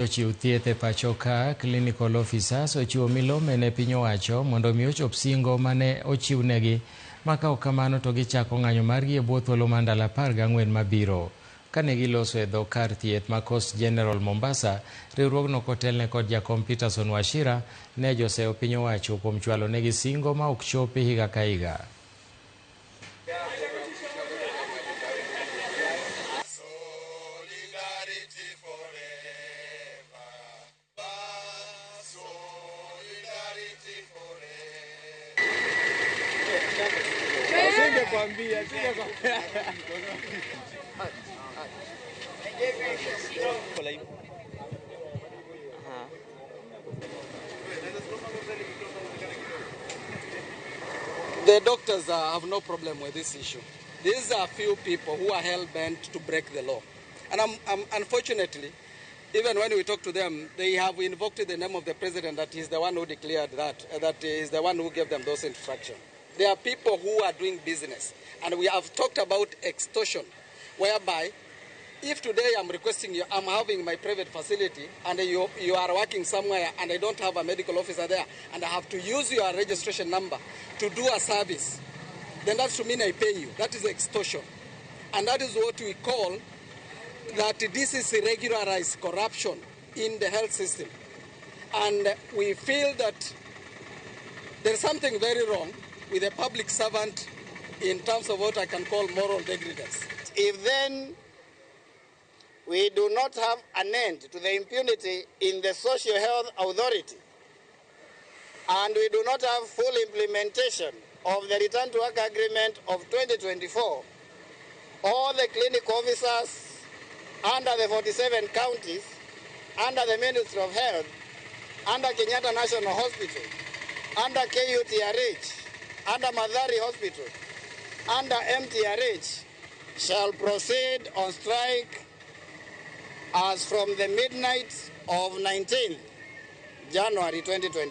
Jochiw thieth e pacho ka clinical officers ochiwo milome ne piny owacho mondo mi ochop singo mane ochiwnegi, ma ka ok kamano to gichako ng'anyo margi e bwo thuolo mar ndalo 14 mabiro. Kane giloso e dho kar thieth ma Coast General Mombasa, riwruogno kotelne kod jakom Peterson Wachira ne joseyo piny owacho kuom chwalo negi singo ma ok chopi higa ka higa. The doctors have no problem with this issue. These are few people who are hell-bent to break the law. And unfortunately, even when we talk to them, they have invoked the name of the president, that he's the one who declared that is the one who gave them those instructions. There are people who are doing business. And we have talked about extortion, whereby if today I'm requesting you, I'm having my private facility and you are working somewhere and I don't have a medical officer there and I have to use your registration number to do a service, then that should mean I pay you. That is extortion. And that is what we call that this is irregularized corruption in the health system. And we feel that there's something very wrong with a public servant in terms of what I can call moral negligence. If then we do not have an end to the impunity in the Social Health Authority, and we do not have full implementation of the Return to Work Agreement of 2024, all the clinic officers under the 47 counties, under the Ministry of Health, under Kenyatta National Hospital, under KUTRH, under Madhari Hospital, under MTRH, shall proceed on strike as from the midnight of 19th January 2024.